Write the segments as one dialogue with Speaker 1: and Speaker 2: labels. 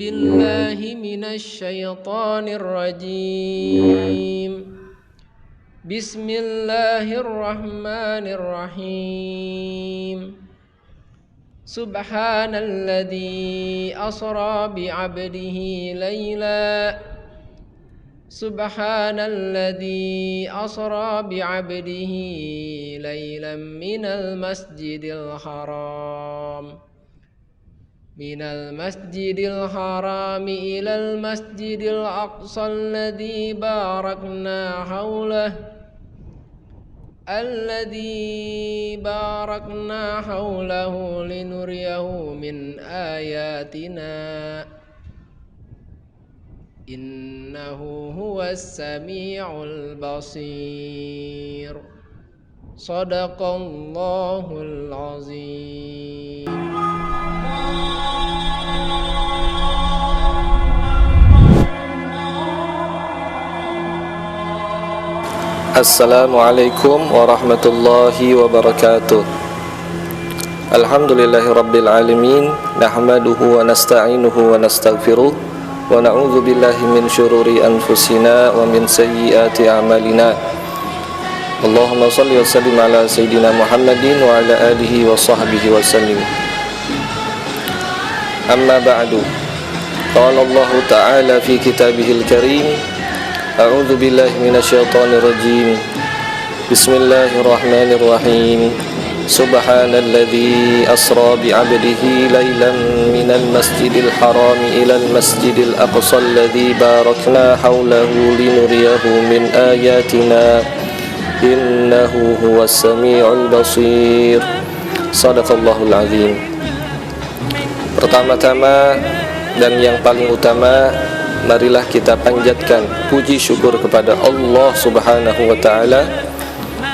Speaker 1: بالله من الشيطان الرجيم. بسم الله الرحمن الرحيم. سبحان الذي أسرى بعبده ليلا سبحان الذي أسرى بعبده ليلا من المسجد الحرام إلى المسجد الأقصى الذي باركنا حوله لنريه من آياتنا إنه هو السميع البصير. صدق الله العظيم.
Speaker 2: Assalamualaikum warahmatullahi wabarakatuh. Alhamdulillahi rabbil alamin. Nahmaduhu wa nasta'inuhu wa nastaghfiruh. Wa na'udzu billahi min syururi anfusina wa min sayyiati a'malina. Allahumma shalli wa sallim ala sayyidina Muhammadin wa ala alihi wa sahbihi wa sallim. Amma ba'du. Qala Allah ta'ala fi kitabihil karim. A'udzu billahi minasyaitonir rajim. Bismillahirrahmanirrahim. Subhanalladzi asra bi'abdihi lailan minal masjidil haram ilal masjidil aqsa alladzi barakna haulahu linuriyahu min ayatina innahu huwas samiul basir. Shadaqallahul azim. Pertama-tama dan yang paling utama, marilah kita panjatkan puji syukur kepada Allah Subhanahu wa ta'ala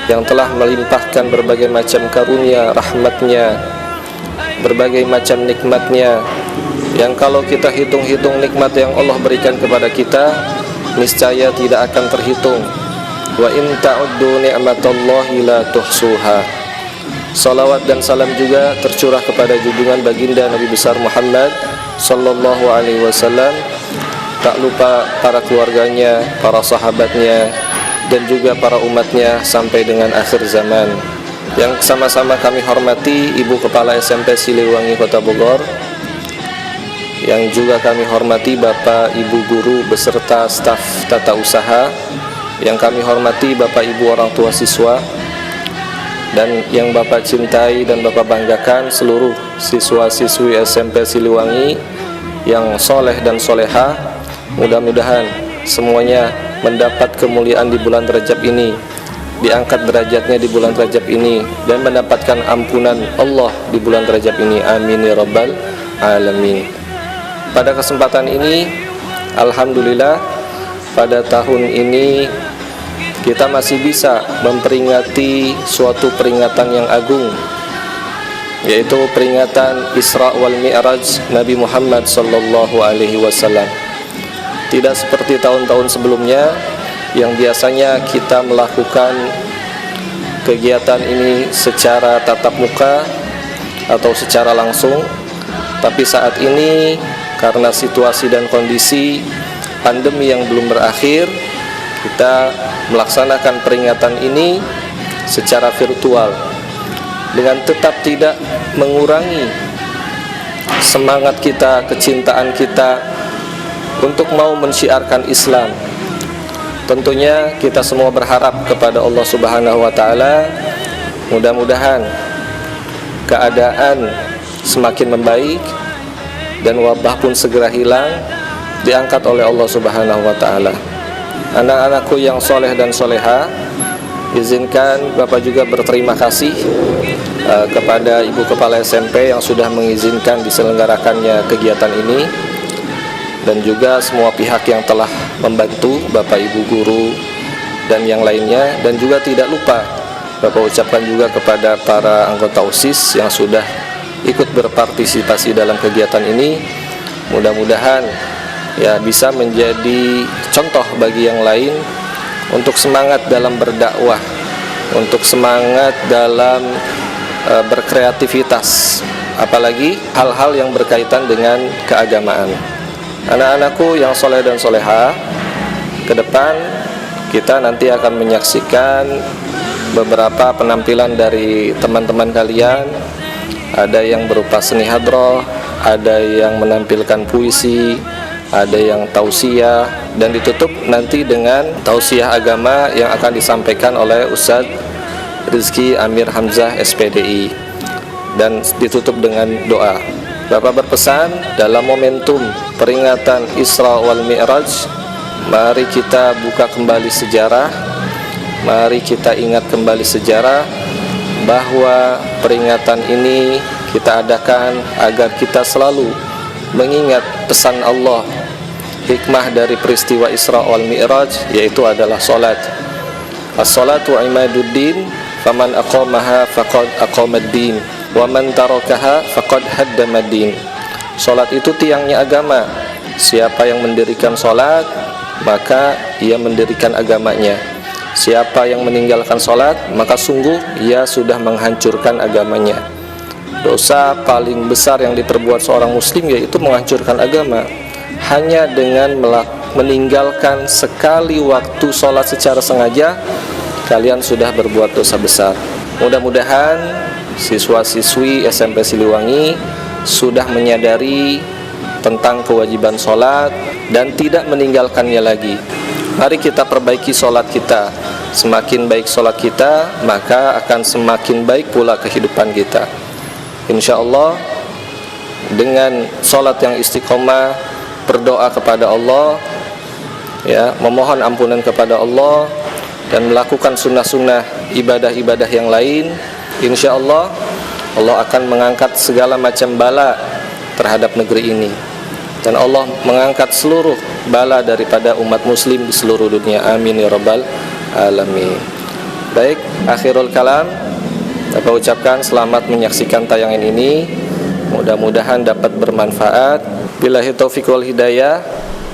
Speaker 2: yang telah melimpahkan berbagai macam karunia, rahmatnya, berbagai macam nikmatnya, yang kalau kita hitung-hitung nikmat yang Allah berikan kepada kita, niscaya tidak akan terhitung. Wa in ta'uddu ni'matallahi la tuhsuha. Salawat dan salam juga tercurah kepada junjungan baginda Nabi besar Muhammad sallallahu alaihi wasallam, tak lupa para keluarganya, para sahabatnya, dan juga para umatnya sampai dengan akhir zaman. Yang sama-sama kami hormati Ibu Kepala SMP Siliwangi Kota Bogor, yang juga kami hormati Bapak Ibu Guru beserta staf tata usaha, yang kami hormati Bapak Ibu orang tua siswa, dan yang Bapak cintai dan Bapak banggakan seluruh siswa-siswi SMP Siliwangi yang soleh dan soleha. Mudah-mudahan semuanya mendapat kemuliaan di bulan Rajab ini, diangkat derajatnya di bulan Rajab ini, dan mendapatkan ampunan Allah di bulan Rajab ini. Amin ya rabbal alamin. Pada kesempatan ini, alhamdulillah, pada tahun ini kita masih bisa memperingati suatu peringatan yang agung, yaitu peringatan Isra wal Mi'raj Nabi Muhammad sallallahu alaihi wasallam. Tidak seperti tahun-tahun sebelumnya yang biasanya kita melakukan kegiatan ini secara tatap muka atau secara langsung, tapi saat ini karena situasi dan kondisi pandemi yang belum berakhir, kita melaksanakan peringatan ini secara virtual dengan tetap tidak mengurangi semangat kita, kecintaan kita untuk mau mensyiarkan Islam. Tentunya kita semua berharap kepada Allah Subhanahu wa ta'ala, mudah-mudahan keadaan semakin membaik dan wabah pun segera hilang, diangkat oleh Allah Subhanahu wa ta'ala. Anak-anakku yang soleh dan soleha, izinkan Bapak juga berterima kasih kepada Ibu Kepala SMP yang sudah mengizinkan diselenggarakannya kegiatan ini, dan juga semua pihak yang telah membantu, Bapak Ibu guru dan yang lainnya. Dan juga tidak lupa Bapak ucapkan juga kepada para anggota OSIS yang sudah ikut berpartisipasi dalam kegiatan ini. Mudah-mudahan ya bisa menjadi contoh bagi yang lain untuk semangat dalam berdakwah, untuk semangat dalam berkreativitas, apalagi hal-hal yang berkaitan dengan keagamaan. Anak-anakku yang soleh dan soleha, ke depan kita nanti akan menyaksikan beberapa penampilan dari teman-teman kalian. Ada yang berupa seni hadroh, ada yang menampilkan puisi, ada yang tausiah, dan ditutup nanti dengan tausiah agama yang akan disampaikan oleh Ustadz Rizky Amir Hamzah SPDI, dan ditutup dengan doa. Bapak berpesan, dalam momentum peringatan Isra wal Mi'raj, mari kita buka kembali sejarah, mari kita ingat kembali sejarah, bahwa peringatan ini kita adakan agar kita selalu mengingat pesan Allah. Hikmah dari peristiwa Isra wal Mi'raj yaitu adalah salat. As-salatu imaduddin, faman aqamaha faqad aqamad-din, wa man tarakaha faqad haddamad-din. Salat itu tiangnya agama. Siapa yang mendirikan salat, maka ia mendirikan agamanya. Siapa yang meninggalkan salat, maka sungguh ia sudah menghancurkan agamanya. Dosa paling besar yang diperbuat seorang muslim yaitu menghancurkan agama. Hanya dengan meninggalkan sekali waktu sholat secara sengaja, kalian sudah berbuat dosa besar. Mudah-mudahan siswa-siswi SMP Siliwangi sudah menyadari tentang kewajiban sholat dan tidak meninggalkannya lagi. Mari kita perbaiki sholat kita. Semakin baik sholat kita, maka akan semakin baik pula kehidupan kita. Insya Allah, dengan sholat yang istiqomah, berdoa kepada Allah, ya, memohon ampunan kepada Allah, dan melakukan sunnah-sunnah ibadah-ibadah yang lain, insya Allah, Allah akan mengangkat segala macam bala terhadap negeri ini, dan Allah mengangkat seluruh bala daripada umat muslim di seluruh dunia. Amin ya rabbal alamin. Baik, akhirul kalam, Bapak ucapkan selamat menyaksikan tayangan ini. Mudah-mudahan dapat bermanfaat. Billahi taufiq wal hidayah.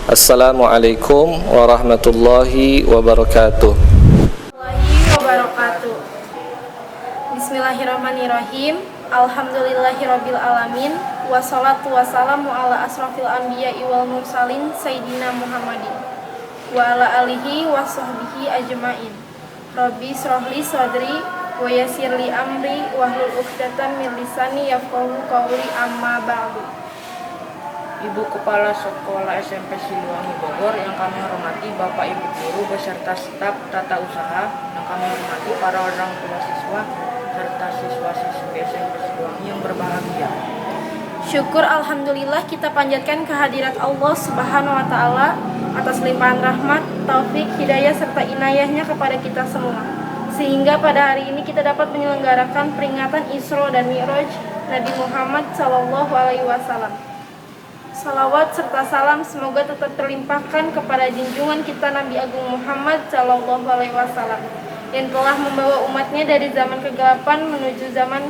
Speaker 2: Assalamualaikum warahmatullahi wabarakatuh.
Speaker 3: Bismillahirrahmanirrahim. Alhamdulillahirabbil alamin. Wassalatu wassalamu ala asrafil anbiya'i wal mursalin sayyidina Muhammadin wa ala alihi wa sahbihi ajmain. Rabbi shrahli sadri wa yassirli amri wahlul 'uqdatam min lisani yafqahu qawli, amma ba'du.
Speaker 4: Ibu Kepala Sekolah SMP Siliwangi Bogor yang kami hormati, Bapak Ibu guru beserta staf tata usaha yang kami hormati, para orang tua siswa serta siswa-siswi SMP Siliwangi yang berbahagia.
Speaker 3: Syukur alhamdulillah kita panjatkan kehadirat Allah Subhanahu wa taala atas limpahan rahmat, taufik, hidayah serta inayahnya kepada kita semua, sehingga pada hari ini kita dapat menyelenggarakan peringatan Isra dan Mi'raj Nabi Muhammad SAW. Salawat serta salam semoga tetap terlimpahkan kepada junjungan kita Nabi Agung Muhammad SAW yang telah membawa umatnya dari zaman kegelapan menuju zaman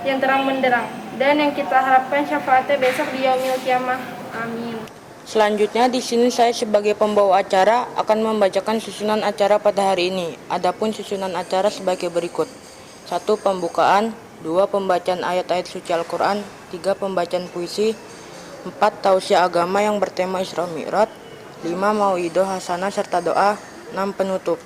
Speaker 3: yang terang benderang, dan yang kita harapkan syafaatnya besok di yaumil kiamah. Amin.
Speaker 4: Selanjutnya di sini saya sebagai pembawa acara akan membacakan susunan acara pada hari ini. Adapun susunan acara sebagai berikut: 1. Pembukaan, 2. Pembacaan ayat-ayat suci Al-Quran, 3. Pembacaan puisi, 4. Tausiah agama yang bertema Isra Mi'raj, 5. Mauidhah hasanah serta doa, 6. Penutup.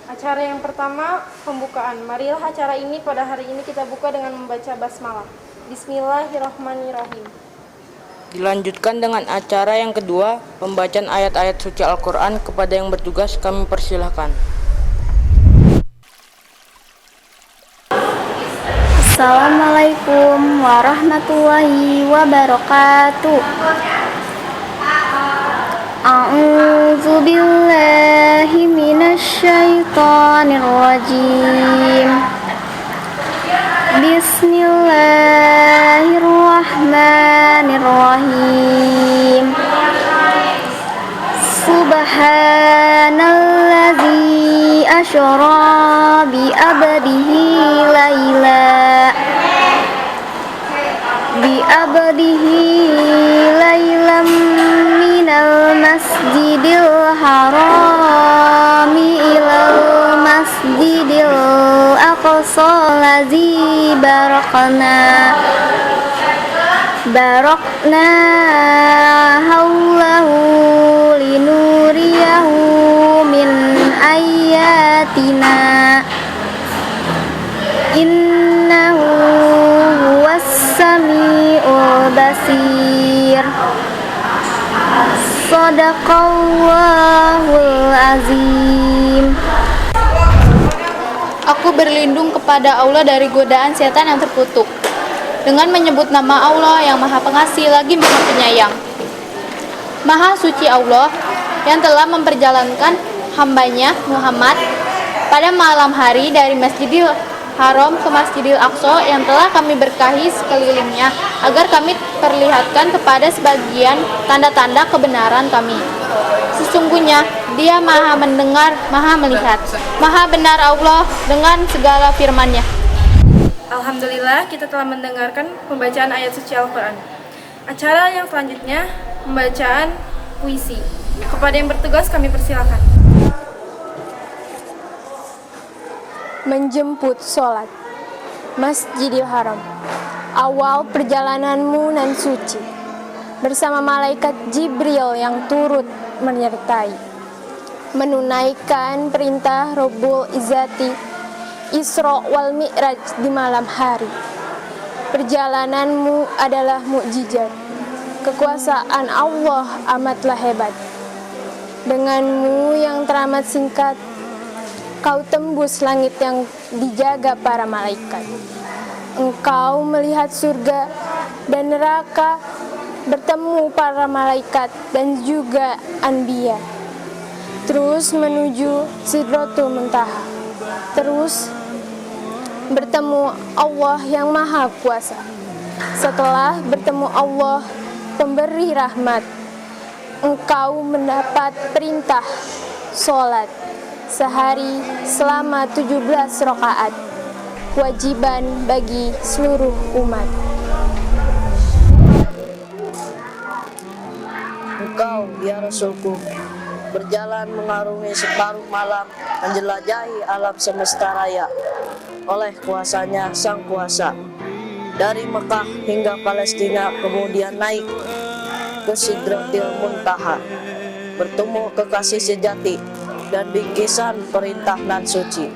Speaker 3: Acara yang pertama, pembukaan. Marilah acara ini pada hari ini kita buka dengan membaca basmalah. Bismillahirrahmanirrahim.
Speaker 4: Dilanjutkan dengan acara yang kedua, pembacaan ayat-ayat suci Al-Quran. Kepada yang bertugas kami persilahkan.
Speaker 5: Assalamualaikum warahmatullahi wabarakatuh. A'udzu billahi minasy syaithanir rajim. Bismillahirrahmanirrahim. Subhanallazi asyra bi abdihi laylam minal masjidil harami ilal masjidil aqsa lazi barakna barakna haulahu linuriyahu min ayatina innahu huwas sami'ul basir. Shadaqallahul azim.
Speaker 6: Aku berlindung kepada Allah dari godaan setan yang terkutuk dengan menyebut nama Allah yang Maha Pengasih lagi Maha Penyayang. Maha suci Allah yang telah memperjalankan hambanya Muhammad pada malam hari dari Masjidil Haram ke Masjidil Aqsa yang telah kami berkahi sekelilingnya agar kami perlihatkan kepada sebagian tanda-tanda kebenaran kami. Sesungguhnya Dia Maha mendengar, Maha melihat. Maha benar Allah dengan segala firman-Nya.
Speaker 3: Alhamdulillah, kita telah mendengarkan pembacaan ayat suci Al-Quran. Acara yang selanjutnya, pembacaan puisi. Kepada yang bertugas kami persilakan.
Speaker 7: Menjemput sholat Masjidil Haram. Awal perjalananmu nan suci, bersama malaikat Jibril yang turut menyertai, menunaikan perintah Rabbul Izzati, Isra wal Mi'raj di malam hari. Perjalananmu adalah mukjizat, kekuasaan Allah amatlah hebat. Denganmu yang teramat singkat, kau tembus langit yang dijaga para malaikat. Engkau melihat surga dan neraka, bertemu para malaikat dan juga anbiya. Terus menuju Sidratul Muntaha. Terus bertemu Allah yang Maha Kuasa. Setelah bertemu Allah pemberi rahmat, engkau mendapat perintah sholat sehari selama 17 rakaat, kewajiban bagi seluruh umat.
Speaker 8: Engkau ya Rasulku berjalan mengarungi separuh malam, menjelajahi alam semesta raya oleh kuasanya Sang Kuasa. Dari Mekah hingga Palestina, kemudian naik ke Sidratil Muntaha, bertemu kekasih sejati dan bingkisan perintah nan suci.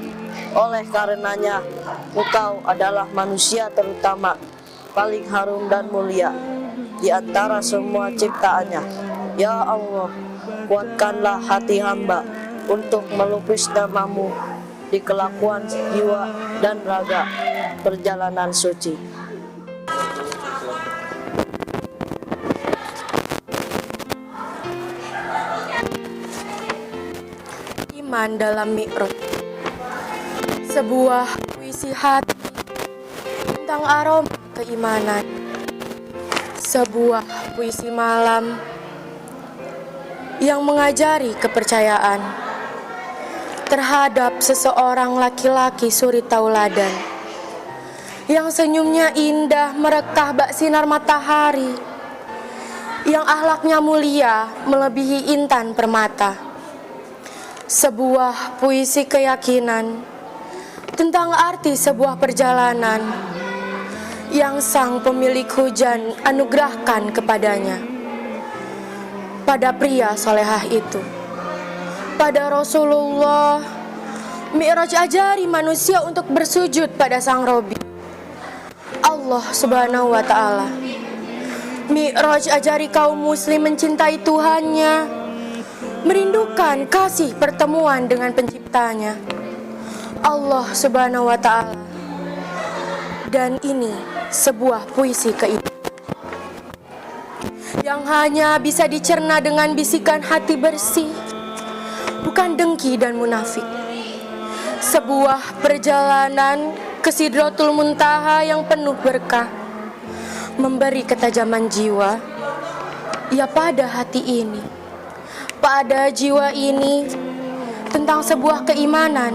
Speaker 8: Oleh karenanya, engkau adalah manusia terutama, paling harum dan mulia di antara semua ciptaannya. Ya Allah, kuatkanlah hati hamba untuk melukis namamu di kelakuan jiwa dan raga perjalanan suci.
Speaker 7: Iman dalam Mi'raj, sebuah puisi hati tentang aroma keimanan, sebuah puisi malam yang mengajari kepercayaan terhadap seseorang laki-laki suri tauladan yang senyumnya indah merekah bak sinar matahari, yang akhlaknya mulia melebihi intan permata. Sebuah puisi keyakinan tentang arti sebuah perjalanan yang sang pemilik hujan anugerahkan kepadanya. Pada pria solehah itu, pada Rasulullah, Mi'raj ajari manusia untuk bersujud pada sang Robi, Allah Subhanahu wa Ta'ala. Mi'raj ajari kaum muslim mencintai Tuhannya, merindukan kasih pertemuan dengan penciptanya, Allah Subhanahu wa Ta'ala. Dan ini sebuah puisi keimanan yang hanya bisa dicerna dengan bisikan hati bersih, bukan dengki dan munafik. Sebuah perjalanan ke Sidratul Muntaha yang penuh berkah, memberi ketajaman jiwa. Ya pada hati ini, pada jiwa ini, tentang sebuah keimanan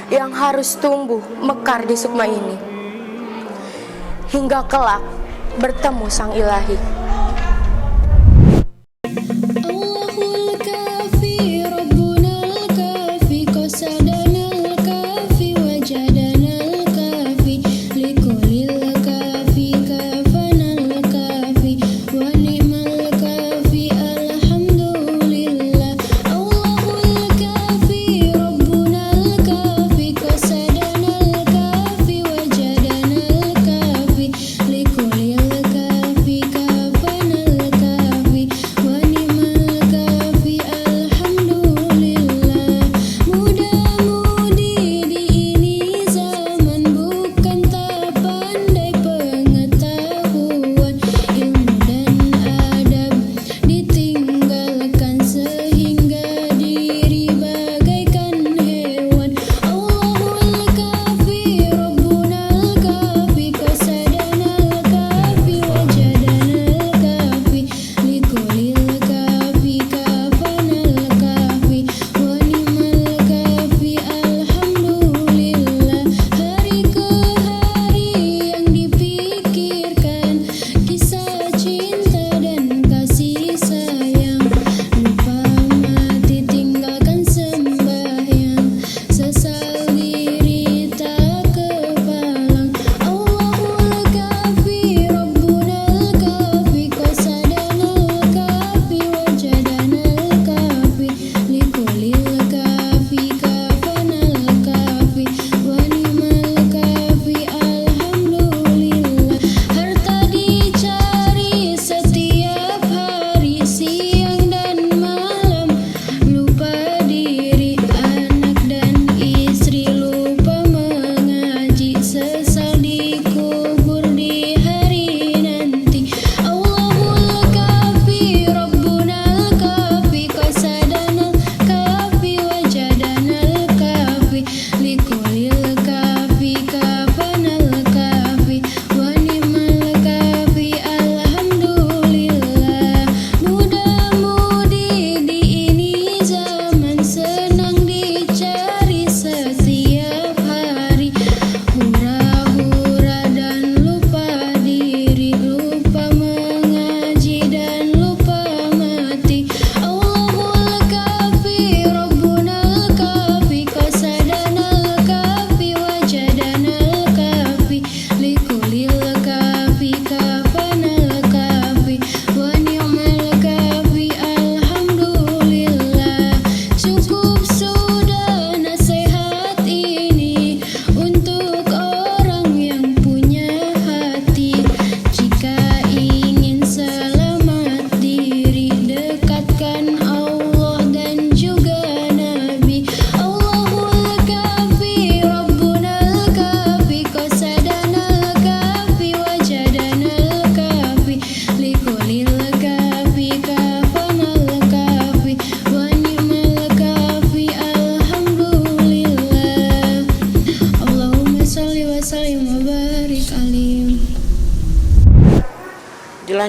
Speaker 7: yang harus tumbuh mekar di sukma ini, hingga kelak bertemu Sang Ilahi.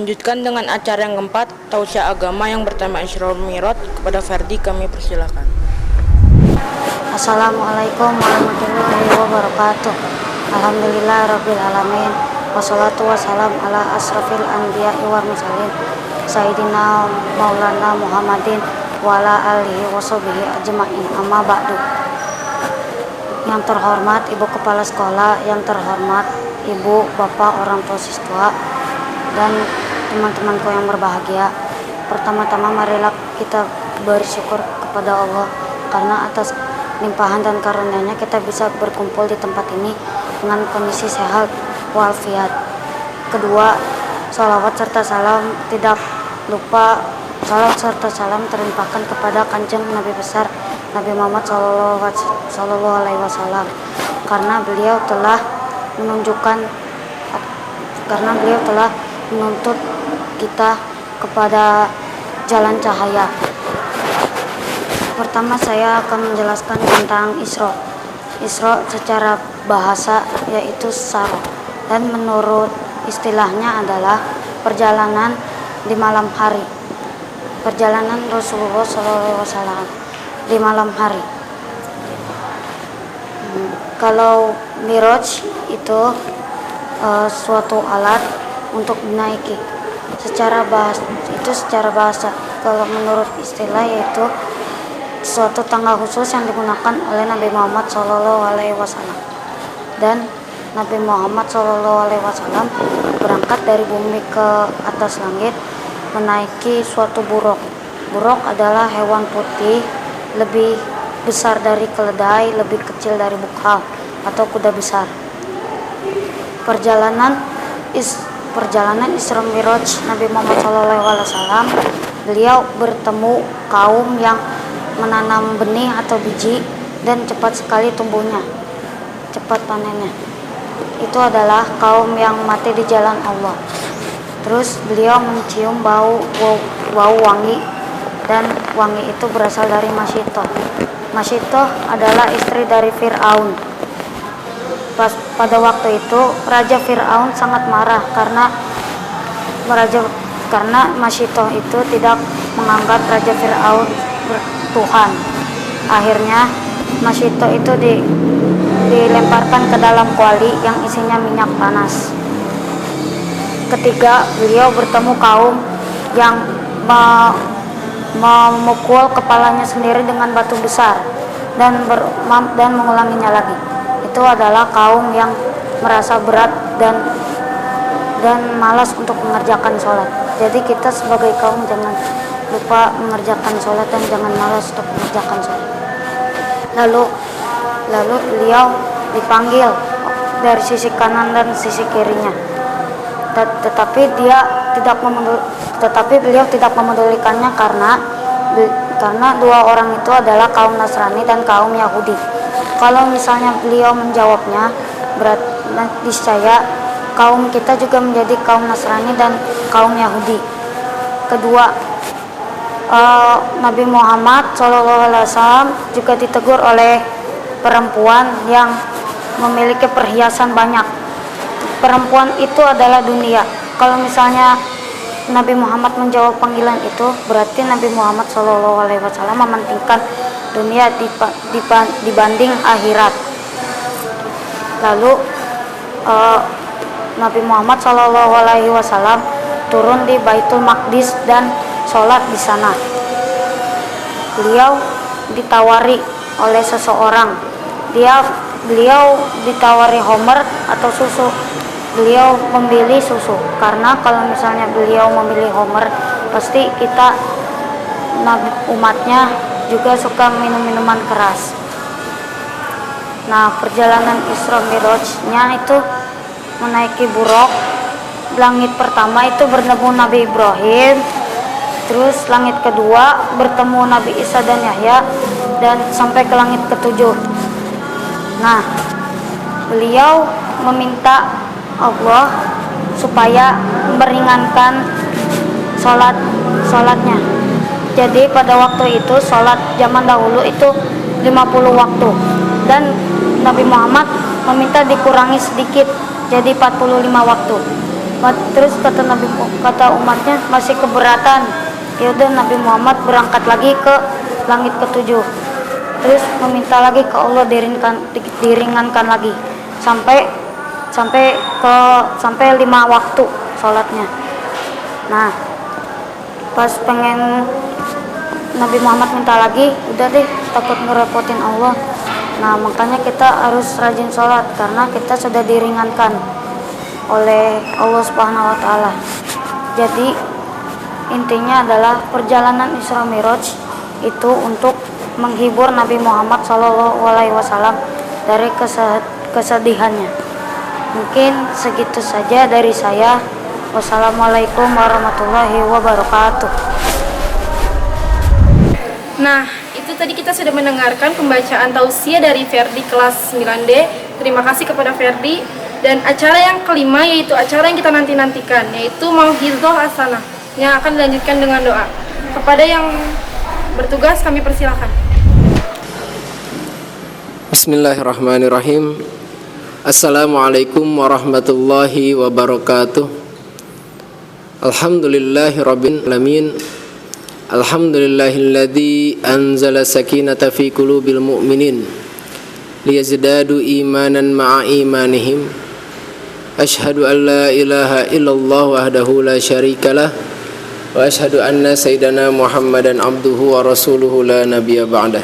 Speaker 4: Dilanjutkan dengan acara yang keempat, tausiah agama yang bertema Isra Mi'raj. Kepada Ferdi kami persilakan.
Speaker 9: Assalamualaikum warahmatullahi wabarakatuh. Alhamdulillahirabbil alamin. Wassalatu wassalam ala asrafil anbiya'i wal mursalin Sayyidina Maulana Muhammadin wa ala alihi washabihi ajma'in. Amma ba'du. Yang terhormat Ibu Kepala Sekolah, yang terhormat Ibu, Bapak, orang tua siswa, dan teman-temanku yang berbahagia. Pertama-tama marilah kita bersyukur kepada Allah karena atas limpahan dan karunia-Nya kita bisa berkumpul di tempat ini dengan kondisi sehat walafiat. Kedua, salawat serta salam tidak lupa salawat serta salam terlimpahkan kepada Kanjeng Nabi besar Nabi Muhammad Sallallahu Alaihi Wasallam karena beliau telah menuntut kita kepada jalan cahaya. Pertama saya akan menjelaskan tentang Isra. Isra secara bahasa yaitu sar, dan menurut istilahnya adalah perjalanan di malam hari. Perjalanan Rasulullah SAW di malam hari. Kalau Miraj itu suatu alat untuk dinaiki. Secara bahasa. Kalau menurut istilah yaitu suatu tangga khusus yang digunakan oleh Nabi Muhammad SAW. Dan Nabi Muhammad SAW berangkat dari bumi ke atas langit menaiki suatu buruk. Buruk adalah hewan putih, lebih besar dari keledai, lebih kecil dari bukal atau kuda besar. Perjalanan Isra Miraj Nabi Muhammad SAW, beliau bertemu kaum yang menanam benih atau biji dan cepat sekali tumbuhnya, cepat panennya. Itu adalah kaum yang mati di jalan Allah. Terus beliau mencium bau wangi, dan wangi itu berasal dari Masyitoh. Masyitoh adalah istri dari Fir'aun. Pada waktu itu Raja Fir'aun sangat marah karena Masyitoh itu tidak menganggap Raja Fir'aun Tuhan. Akhirnya Masyitoh itu dilemparkan ke dalam kuali yang isinya minyak panas. Ketiga, beliau bertemu kaum yang memukul kepalanya sendiri dengan batu besar dan mengulanginya lagi. Itu adalah kaum yang merasa berat dan malas untuk mengerjakan sholat. Jadi kita sebagai kaum jangan lupa mengerjakan sholat dan jangan malas untuk mengerjakan sholat. Lalu beliau dipanggil dari sisi kanan dan sisi kirinya, tetapi beliau tidak memedulikannya karena dua orang itu adalah kaum Nasrani dan kaum Yahudi. Kalau misalnya beliau menjawabnya, berarti niscaya kaum kita juga menjadi kaum Nasrani dan kaum Yahudi. Kedua, Nabi Muhammad SAW juga ditegur oleh perempuan yang memiliki perhiasan banyak. Perempuan itu adalah dunia. Kalau misalnya Nabi Muhammad menjawab panggilan itu, berarti Nabi Muhammad SAW mementingkan dunia dibanding akhirat. Lalu Nabi Muhammad SAW turun di Baitul Maqdis dan sholat di sana. Beliau ditawari oleh seseorang. Beliau ditawari homer atau susu. Beliau memilih susu karena kalau misalnya beliau memilih homer, pasti kita umatnya juga suka minum-minuman keras. Nah, perjalanan Isra Miraj-nya itu menaiki buruk. Langit pertama itu bertemu Nabi Ibrahim, terus langit kedua bertemu Nabi Isa dan Yahya, dan sampai ke langit ketujuh. Nah, beliau meminta Allah supaya meringankan sholatnya. Jadi pada waktu itu sholat zaman dahulu itu 50 waktu, dan Nabi Muhammad meminta dikurangi sedikit jadi 45 waktu. Terus kata umatnya masih keberatan. Ya udah, Nabi Muhammad berangkat lagi ke langit ketujuh. Terus meminta lagi ke Allah diringankan lagi sampai 5 waktu sholatnya. Nah, pas pengen Nabi Muhammad minta lagi, udah deh, takut ngerepotin Allah. Nah, makanya kita harus rajin sholat karena kita sudah diringankan oleh Allah Subhanahu wa Ta'ala. Jadi intinya adalah perjalanan Isra Mi'raj itu untuk menghibur Nabi Muhammad SAW dari kesedihannya. Mungkin segitu saja dari saya. Wassalamualaikum warahmatullahi wabarakatuh.
Speaker 3: Nah, itu tadi kita sudah mendengarkan pembacaan tausiah dari Ferdi kelas 9D. Terima kasih kepada Ferdi. Dan acara yang kelima yaitu acara yang kita nanti-nantikan, yaitu Mau'izah Hasanah yang akan dilanjutkan dengan doa. Kepada yang bertugas kami persilakan.
Speaker 1: Bismillahirrahmanirrahim. Assalamualaikum warahmatullahi wabarakatuh. Alhamdulillahirabbil alamin. Alhamdulillahilladzi anzala sakinata fi qulubil mu'minin liyazdadu imanan ma'a imanihim. Asyhadu an la ilaha illallah wahdahu la syarikalah wa asyhadu anna sayyidana Muhammadan abduhu wa rasuluhu la nabiyya ba'dah.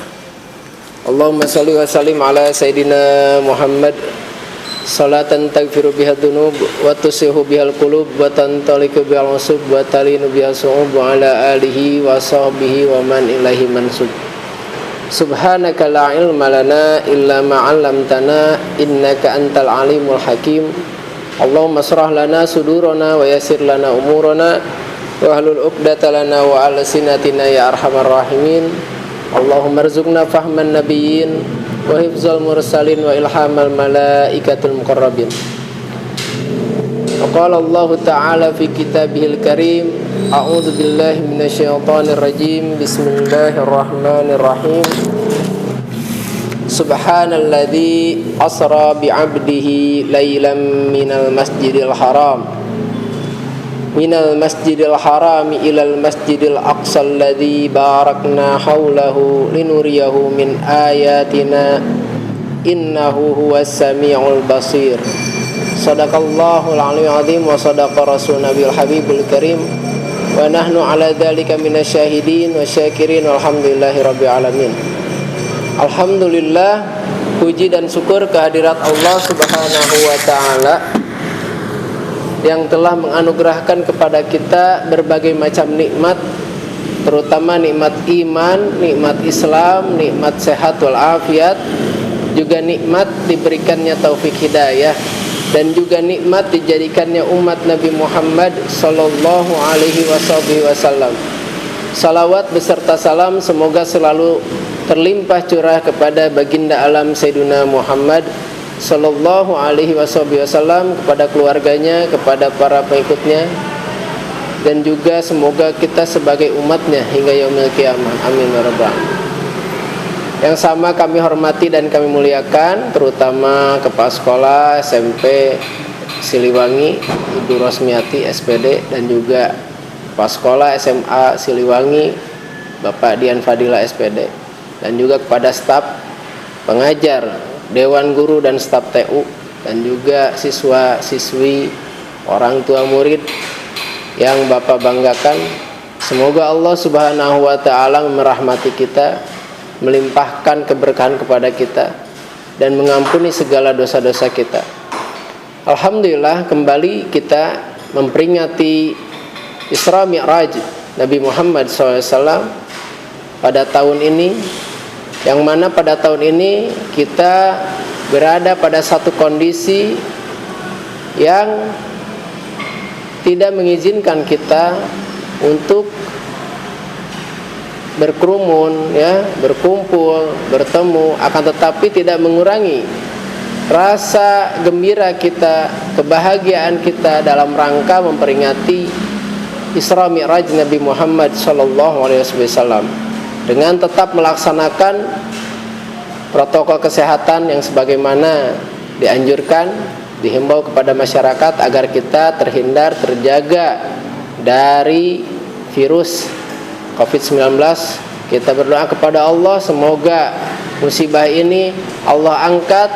Speaker 1: Allahumma shalli wa sallim ala sayyidina Muhammad salatan taghfiru biha dzunub wa tusihu bihal qulub wa tantaliqu bihal usub wa talinu bihal su'ub wa ala alihi wa sahbihi wa man ilaihi mansub. Subhanaka la ilma lana illa ma 'allamtana innaka antal alimul hakim. Allahumma shrah lana sudurana wa yassir lana umurana wa hlul 'uqdatal lana wa alsinatina ya arhamar rahimin. Allahumma rzuqna fahman nabiyyin wa hifzal mursalin wa ilhamal malaikatul muqarrabin. Qala Allah ta'ala fi kitabihil karim, a'udzu billahi minasyaitonir rajim. Bismillahirrahmanirrahim. Subhanalladzi asra bi'abdihi lailan minal masjidil haram ilal masjidil aqsa alladzi barakna haulahu linuriyahu min ayatina innahu huwas samiul basir. Sadaqallahul aliyyul azim wa sadaqa rasul nabiyul habibul karim wa nahnu ala dzalika minasyahidin wa syakirin walhamdulillahi rabbil alamin. Alhamdulillah, puji dan syukur kehadirat Allah Subhanahu wa Ta'ala yang telah menganugerahkan kepada kita berbagai macam nikmat, terutama nikmat iman, nikmat Islam, nikmat sehat walafiat, juga nikmat diberikannya taufik hidayah, dan juga nikmat dijadikannya umat Nabi Muhammad sallallahu alaihi wasallam. Salawat beserta salam semoga selalu terlimpah curah kepada baginda alam Sayyidina Muhammad sallallahu alaihi wasallam, kepada keluarganya, kepada para pengikutnya, dan juga semoga kita sebagai umatnya hingga yaumil qiyamah. Amin ya rabbal alamin. Yang sama kami hormati dan kami muliakan, terutama kepala sekolah SMP Siliwangi Ibu Rosmiati SPD, dan juga kepala sekolah SMA Siliwangi Bapak Dian Fadila SPD, dan juga kepada staf pengajar, dewan guru dan staf TU, dan juga siswa-siswi, orang tua murid yang Bapak banggakan. Semoga Allah Subhanahu wa Ta'ala merahmati kita, melimpahkan keberkahan kepada kita, dan mengampuni segala dosa-dosa kita. Alhamdulillah, kembali kita memperingati Isra Mi'raj Nabi Muhammad SAW pada tahun ini, yang mana pada tahun ini kita berada pada satu kondisi yang tidak mengizinkan kita untuk berkerumun, ya, berkumpul, bertemu, akan tetapi tidak mengurangi rasa gembira kita, kebahagiaan kita dalam rangka memperingati Isra Mi'raj Nabi Muhammad SAW, dengan tetap melaksanakan protokol kesehatan yang sebagaimana dianjurkan, dihimbau kepada masyarakat agar kita terjaga dari virus COVID-19. Kita berdoa kepada Allah semoga musibah ini Allah angkat,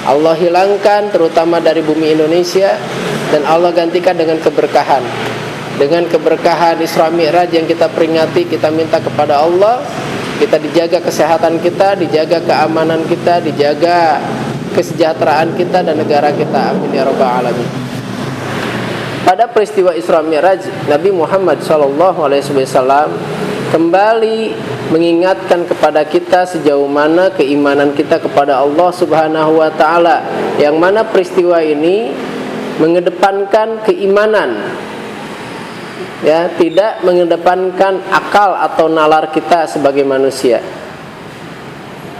Speaker 1: Allah hilangkan terutama dari bumi Indonesia, dan Allah gantikan dengan keberkahan. Dengan keberkahan Isra Mi'raj yang kita peringati, kita minta kepada Allah kita dijaga kesehatan kita, dijaga keamanan kita, dijaga kesejahteraan kita dan negara kita. Amin ya rabbal alamin. Pada peristiwa Isra Mi'raj, Nabi Muhammad SAW kembali mengingatkan kepada kita sejauh mana keimanan kita kepada Allah Subhanahu wa taala, yang mana peristiwa ini mengedepankan keimanan, ya, tidak mengedepankan akal atau nalar kita sebagai manusia.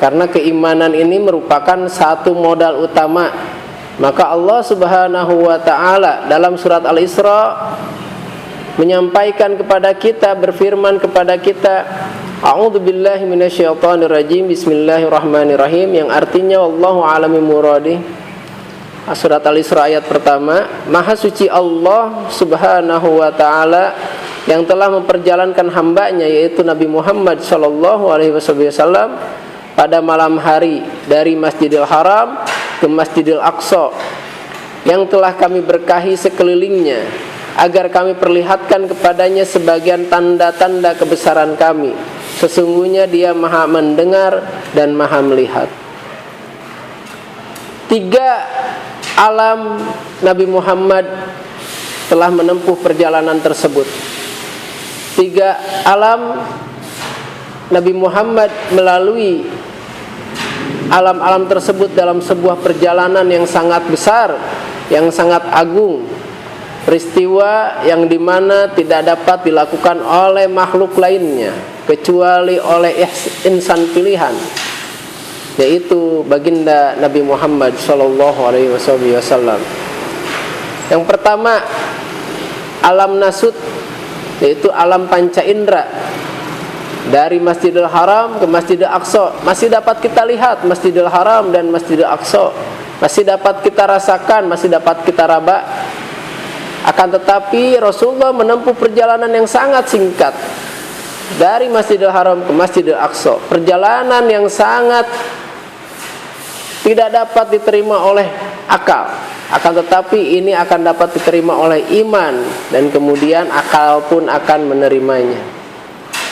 Speaker 1: Karena keimanan ini merupakan satu modal utama. Maka Allah Subhanahu wa taala dalam surat Al-Isra menyampaikan kepada kita, berfirman kepada kita, A'udzubillahi minasyaitonirrajim, bismillahirrahmanirrahim, yang artinya wallahu a'lam bimuradih. Surat Al-Isra ayat pertama, Maha suci Allah Subhanahu wa taala yang telah memperjalankan hambanya yaitu Nabi Muhammad sallallahu alaihi wasallam pada malam hari dari Masjidil Haram ke Masjidil Aqsa, yang telah kami berkahi sekelilingnya agar kami perlihatkan kepadanya sebagian tanda-tanda kebesaran kami. Sesungguhnya Dia Maha mendengar dan Maha melihat. 3 alam Nabi Muhammad telah menempuh perjalanan tersebut. 3 alam Nabi Muhammad melalui alam-alam tersebut dalam sebuah perjalanan yang sangat besar, yang sangat agung. Peristiwa yang dimana tidak dapat dilakukan oleh makhluk lainnya kecuali oleh insan pilihan, yaitu baginda Nabi Muhammad SAW. Yang pertama, alam nasut, yaitu alam panca indera. Dari Masjidil Haram ke Masjidil Aqsa masih dapat kita lihat Masjidil Haram dan Masjidil Aqsa, masih dapat kita rasakan, masih dapat kita raba. Akan tetapi Rasulullah menempuh perjalanan yang sangat singkat dari Masjidil Haram ke Masjidil Aqsa, perjalanan yang sangat tidak dapat diterima oleh akal. Akan tetapi ini akan dapat diterima oleh iman, dan kemudian akal pun akan menerimanya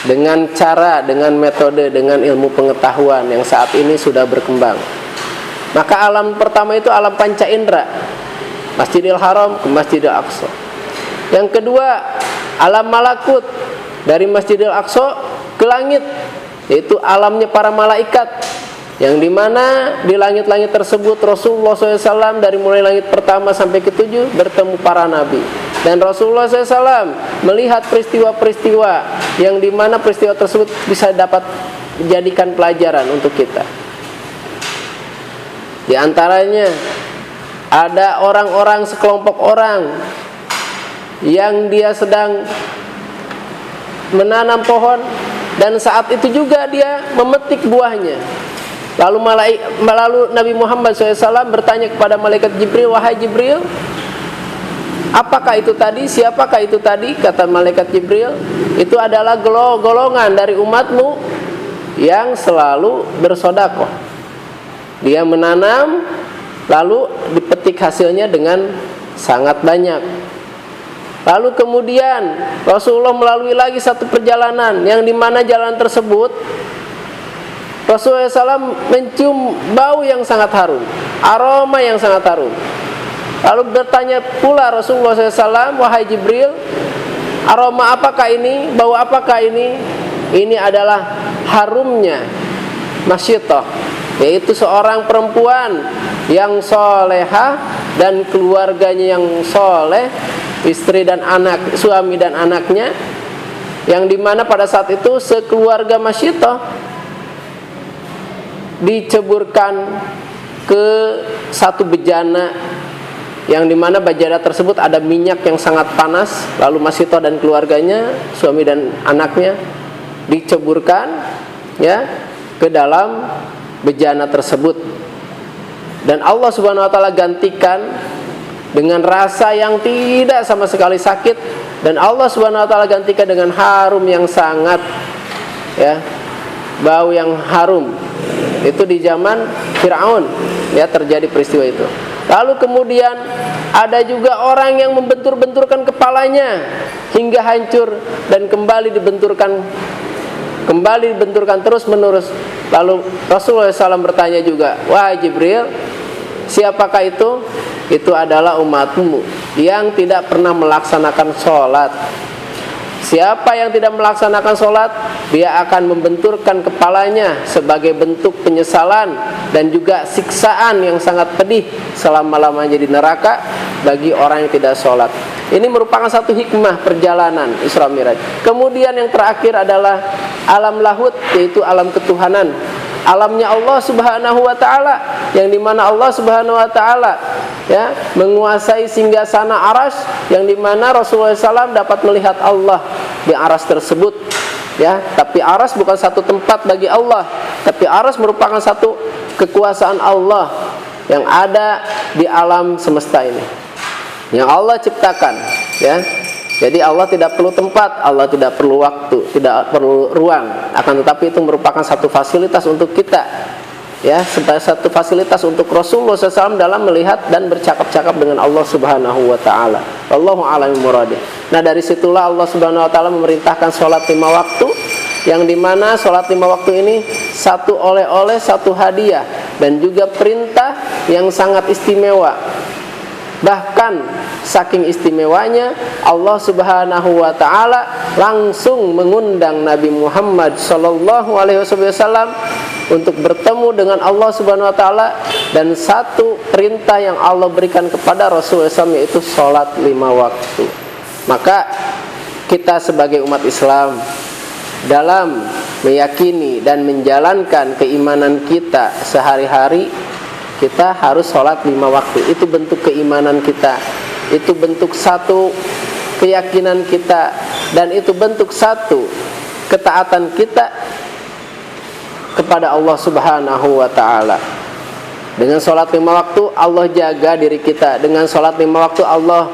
Speaker 1: dengan cara, dengan metode, dengan ilmu pengetahuan yang saat ini sudah berkembang. Maka alam pertama itu alam panca indera, Masjidil Haram ke Masjidil Aqsa. Yang kedua, alam malakut, dari Masjidil Aqsa ke langit, yaitu alamnya para malaikat, yang dimana di langit-langit tersebut Rasulullah SAW dari mulai langit pertama sampai ke-7 bertemu para nabi. Dan Rasulullah SAW melihat peristiwa-peristiwa yang dimana peristiwa tersebut bisa dapat dijadikan pelajaran untuk kita. Di antaranya ada orang-orang, sekelompok orang yang dia sedang menanam pohon, dan saat itu juga dia memetik buahnya. Lalu Nabi Muhammad SAW bertanya kepada malaikat Jibril, wahai Jibril, apakah itu tadi? Siapakah itu tadi? Kata malaikat Jibril, itu adalah golongan dari umatmu yang selalu bersedekah. Dia menanam, lalu dipetik hasilnya dengan sangat banyak. Lalu kemudian Rasulullah melalui lagi satu perjalanan, yang dimana jalan tersebut Rasulullah SAW mencium bau yang sangat harum, aroma yang sangat harum. Lalu bertanya pula Rasulullah SAW, wahai Jibril, aroma apakah ini? Bau apakah ini? Ini adalah harumnya Masyidah, yaitu seorang perempuan yang solehah dan keluarganya yang soleh, istri dan anak, suami dan anaknya, yang dimana pada saat itu sekeluarga Masyidah diceburkan ke satu bejana, yang dimana bejana tersebut ada minyak yang sangat panas. Lalu Masyidah dan keluarganya, suami dan anaknya, diceburkan ya ke dalam bejana tersebut. dan Allah Subhanahu wa taala gantikan dengan rasa yang tidak sama sekali sakit, dan Allah Subhanahu wa taala gantikan dengan harum yang sangat, ya, bau yang harum. Itu di zaman Fir'aun, ya, terjadi peristiwa itu. Lalu kemudian ada juga orang yang membentur-benturkan kepalanya hingga hancur dan kembali dibenturkan terus menerus. Lalu Rasulullah SAW bertanya juga, wahai Jibril, siapakah itu? Itu adalah umatmu yang tidak pernah melaksanakan sholat. Siapa yang tidak melaksanakan sholat, dia akan membenturkan kepalanya sebagai bentuk penyesalan dan juga siksaan yang sangat pedih selama-lamanya di neraka bagi orang yang tidak sholat. Ini merupakan satu hikmah perjalanan Isra Mi'raj. Kemudian yang terakhir adalah alam lahut, yaitu alam ketuhanan, alamnya Allah Subhanahu wa taala, yang dimana Allah Subhanahu wa taala, ya, menguasai singgasana Arsy, yang dimana Rasulullah SAW dapat melihat Allah di Arsy tersebut, ya. Tapi Arsy bukan satu tempat bagi Allah, tapi Arsy merupakan satu kekuasaan Allah yang ada di alam semesta ini, yang Allah ciptakan, ya. Jadi Allah tidak perlu tempat, Allah tidak perlu waktu, tidak perlu ruang, akan tetapi itu merupakan satu fasilitas untuk kita, ya, sebagai satu fasilitas untuk Rasulullah SAW dalam melihat dan bercakap-cakap dengan Allah Subhanahu wa taala. Wallahu a'lam bishawab. Nah, dari situlah Allah Subhanahu wa taala memerintahkan sholat 5 waktu, yang dimana sholat 5 waktu ini satu oleh-oleh, satu hadiah, dan juga perintah yang sangat istimewa. Bahkan saking istimewanya, Allah Subhanahu wa taala langsung mengundang Nabi Muhammad sallallahu alaihi wasallam untuk bertemu dengan Allah Subhanahu wa taala, dan satu perintah yang Allah berikan kepada Rasulullah SAW yaitu salat 5 waktu. Maka kita sebagai umat Islam dalam meyakini dan menjalankan keimanan kita sehari-hari, kita harus sholat 5 waktu. Itu bentuk keimanan kita, itu bentuk satu keyakinan kita, dan itu bentuk satu ketaatan kita kepada Allah Subhanahu wa ta'ala. Dengan sholat 5 waktu Allah jaga diri kita. Dengan sholat 5 waktu Allah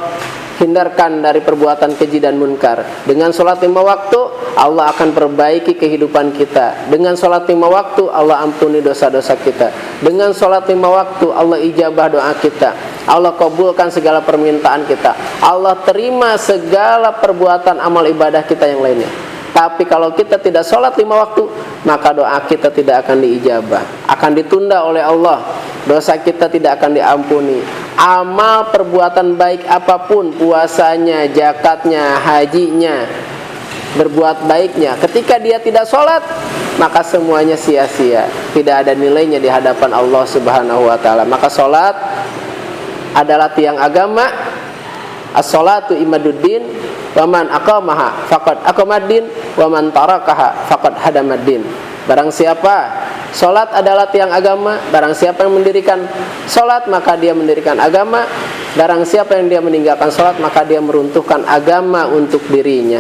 Speaker 1: hindarkan dari perbuatan keji dan munkar. Dengan sholat 5 waktu Allah akan perbaiki kehidupan kita. Dengan sholat 5 waktu Allah ampuni dosa-dosa kita. Dengan sholat 5 waktu Allah ijabah doa kita. Allah kabulkan segala permintaan kita. Allah terima segala perbuatan amal ibadah kita yang lainnya. Tapi kalau kita tidak sholat 5 waktu, maka doa kita tidak akan diijabah, akan ditunda oleh Allah. Dosa kita tidak akan diampuni. Amal perbuatan baik apapun, puasanya, zakatnya, hajinya, berbuat baiknya, ketika dia tidak sholat, maka semuanya sia-sia, tidak ada nilainya di hadapan Allah Subhanahu wa ta'ala. Maka sholat adalah tiang agama. As-sholatu imaduddin, wa man aqamaha faqad aqamaddin, wa man tarakaha faqad hadamaddin. Barang siapa sholat adalah tiang agama, barang siapa yang mendirikan sholat maka dia mendirikan agama. Barang siapa yang dia meninggalkan sholat maka dia meruntuhkan agama untuk dirinya.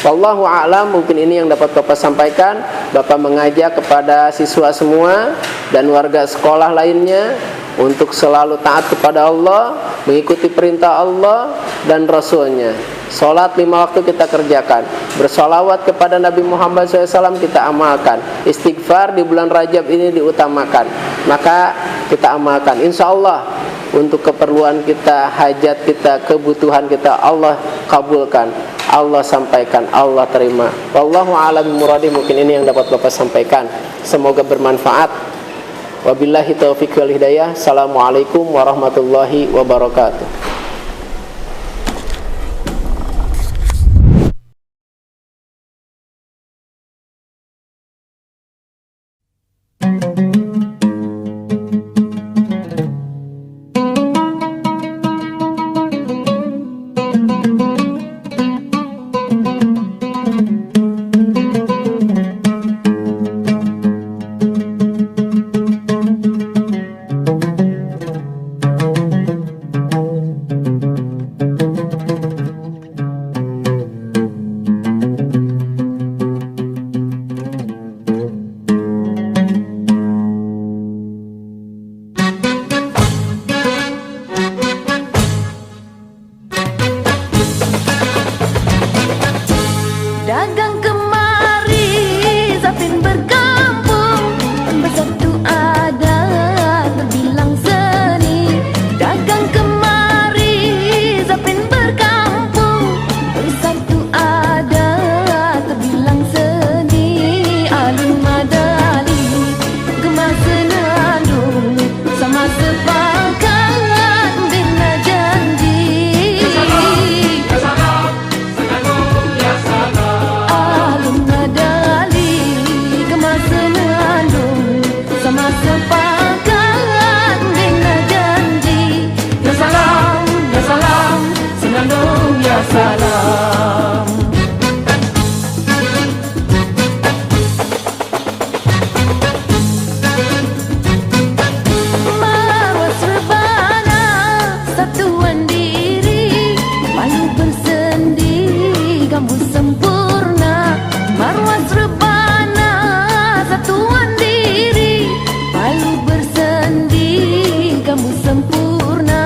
Speaker 1: Wallahu a'lam. Mungkin ini yang dapat Bapak sampaikan. Bapak mengajak kepada siswa semua dan warga sekolah lainnya untuk selalu taat kepada Allah, mengikuti perintah Allah dan Rasulnya. Sholat 5 waktu kita kerjakan. Bersolawat kepada Nabi Muhammad SAW kita amalkan. Istighfar di bulan Rajab ini diutamakan. Maka kita amalkan. Insya Allah untuk keperluan kita, hajat kita, kebutuhan kita Allah kabulkan, Allah sampaikan, Allah terima. Wallahu a'lam bishawab. Mungkin ini yang dapat Bapak sampaikan. Semoga bermanfaat. Wabillahi taufiq wal hidayah. Assalamualaikum warahmatullahi wabarakatuh.
Speaker 10: sempurna, marwah rebana, satuan diri, palu bersendi, kamu sempurna,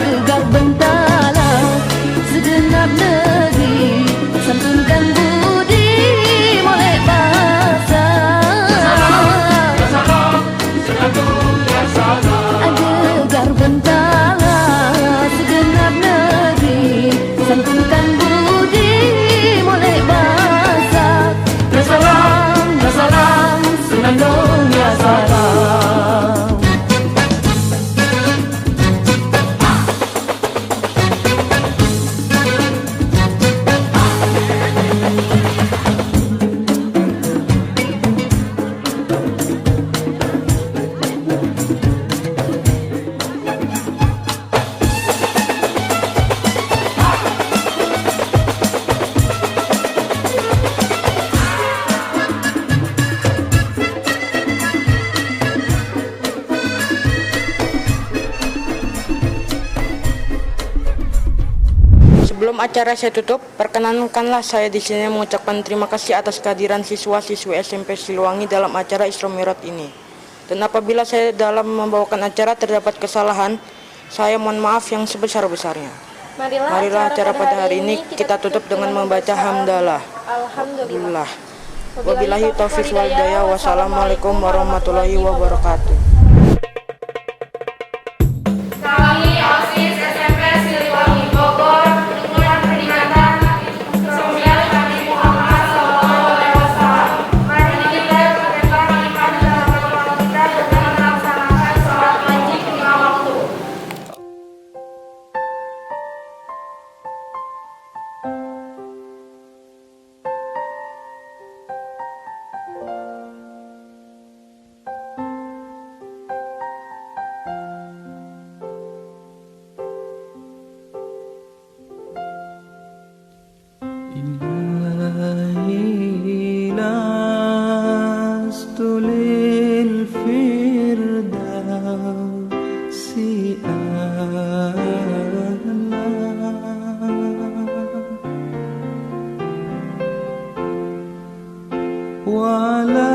Speaker 10: gegar bentala, segenap negeri, santunkan budi, molek bahasa. Gegar bentala, segenap negeri, santunkan budi, molek bahasa. Ya salam, senandung ya salam.
Speaker 4: Sebelum acara saya tutup, perkenankanlah saya di sini mengucapkan terima kasih atas kehadiran siswa-siswi SMP Siliwangi dalam acara Isra Mi'raj ini. Dan apabila saya dalam membawakan acara terdapat kesalahan, saya mohon maaf yang sebesar-besarnya. Marilah acara pada hari ini kita tutup dengan membaca hamdalah. Alhamdulillah. Wabillahi taufiq wal hidayah. Wassalamualaikum warahmatullahi wabarakatuh.
Speaker 3: Kami OSIS SMP Siliwangi Bogor dengan peringatan ke-9 Nabi Muhammad SAW. Mari kita berpegang iman dalam amal kita dengan melaksanakan sholat wajib 5 waktu.
Speaker 11: إلهي لست للفردوس أعلى وعلى